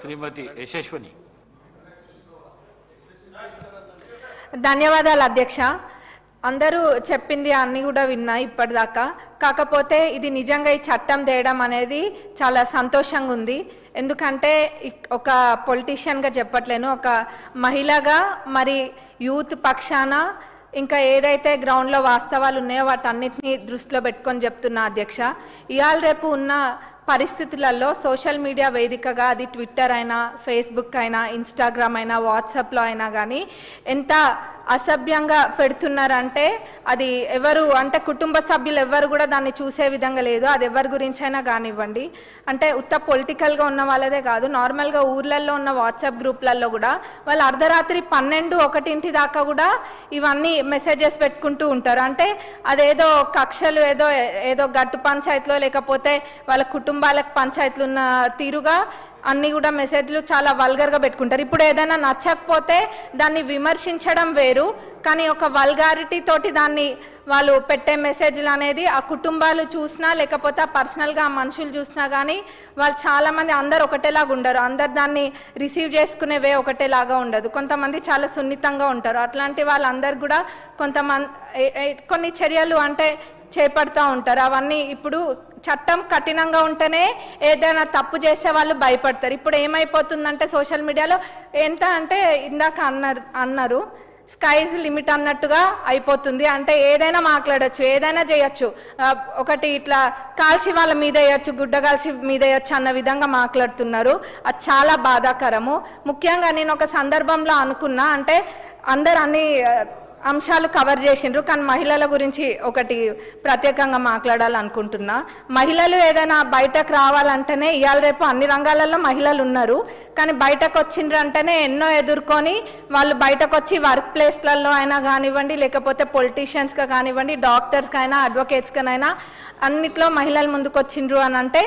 శ్రీమతి యశస్విని. ధన్యవాదాలు అధ్యక్ష. అందరూ చెప్పింది అన్నీ కూడా విన్నా ఇప్పటిదాకా. కాకపోతే ఇది నిజంగా ఈ చట్టం తేయడం అనేది చాలా సంతోషంగా ఉంది. ఎందుకంటే ఒక పొలిటీషియన్గా చెప్పట్లేను, ఒక మహిళగా మరి యూత్ పక్షాన ఇంకా ఏదైతే గ్రౌండ్లో వాస్తవాలు ఉన్నాయో వాటన్నిటిని దృష్టిలో పెట్టుకొని చెప్తున్నా అధ్యక్ష. ఇవాళ రేపు ఉన్న పరిస్థితులలో సోషల్ మీడియా వేదికగా, అది ట్విట్టర్ అయినా, ఫేస్బుక్ అయినా, ఇన్స్టాగ్రామ్ అయినా, వాట్సాప్లో అయినా కానీ ఎంత అసభ్యంగా పెడుతున్నారంటే అది ఎవరు అంటే కుటుంబ సభ్యులు ఎవరు కూడా దాన్ని చూసే విధంగా లేదు. అది ఎవరి గురించైనా కానివ్వండి, అంటే ఉత్త పొలిటికల్గా ఉన్న వాళ్ళదే కాదు, నార్మల్గా ఊర్లలో ఉన్న వాట్సాప్ గ్రూప్లలో కూడా వాళ్ళు అర్ధరాత్రి 12-1 దాకా కూడా ఇవన్నీ మెసేజెస్ పెట్టుకుంటూ ఉంటారు. అంటే అదేదో కక్షలు ఏదో గట్టు పంచాయతీలో లేకపోతే వాళ్ళ కుటుంబాలకు పంచాయతీలు ఉన్న తీరుగా అన్నీ కూడా మెసేజ్లు చాలా వల్గర్గా పెట్టుకుంటారు. ఇప్పుడు ఏదైనా నచ్చకపోతే దాన్ని విమర్శించడం వేరు, కానీ ఒక వల్గారిటీ తోటి దాన్ని వాళ్ళు పెట్టే మెసేజ్లు అనేది ఆ కుటుంబాలు చూసినా లేకపోతే పర్సనల్గా ఆ మనుషులు చూసినా కానీ వాళ్ళు చాలామంది అందరు ఒకటేలాగా ఉండరు. అందరు దాన్ని రిసీవ్ చేసుకునే వే ఒకటేలాగా ఉండదు. కొంతమంది చాలా సున్నితంగా ఉంటారు. అట్లాంటి వాళ్ళందరూ కూడా కొన్ని చర్యలు అంటే చేపడుతూ ఉంటారు. అవన్నీ ఇప్పుడు చట్టం కఠినంగా ఉంటేనే ఏదైనా తప్పు చేసే వాళ్ళు భయపడతారు. ఇప్పుడు ఏమైపోతుందంటే సోషల్ మీడియాలో ఎంత అంటే ఇందాక అన్నారు స్కైజ్ లిమిట్ అన్నట్టుగా అయిపోతుంది. అంటే ఏదైనా మాట్లాడచ్చు, ఏదైనా చేయొచ్చు. ఒకటి ఇట్లా కాల్చి వాళ్ళ మీద వేయచ్చు, గుడ్డ కాల్చి మీద వేయచ్చు అన్న విధంగా మాట్లాడుతున్నారు. అది చాలా బాధాకరము. ముఖ్యంగా నేను ఒక సందర్భంలో అనుకున్నా, అంటే అందరు అన్ని అంశాలు కవర్ చేసిండ్రు, కానీ మహిళల గురించి ఒకటి ప్రత్యేకంగా మాట్లాడాలనుకుంటున్నా. మహిళలు ఏదైనా బయటకు రావాలంటేనే ఇవాళ రేపు అన్ని రంగాలలో మహిళలు ఉన్నారు, కానీ బయటకు వచ్చిండ్రు అంటేనే ఎన్నో ఎదుర్కొని వాళ్ళు బయటకు వచ్చి వర్క్ ప్లేస్లలో అయినా కానివ్వండి, లేకపోతే పొలిటీషియన్స్గా కానివ్వండి, డాక్టర్స్కైనా, అడ్వకేట్స్కైనా అన్నిట్లో మహిళలు ముందుకు వచ్చిండ్రు అని అంటే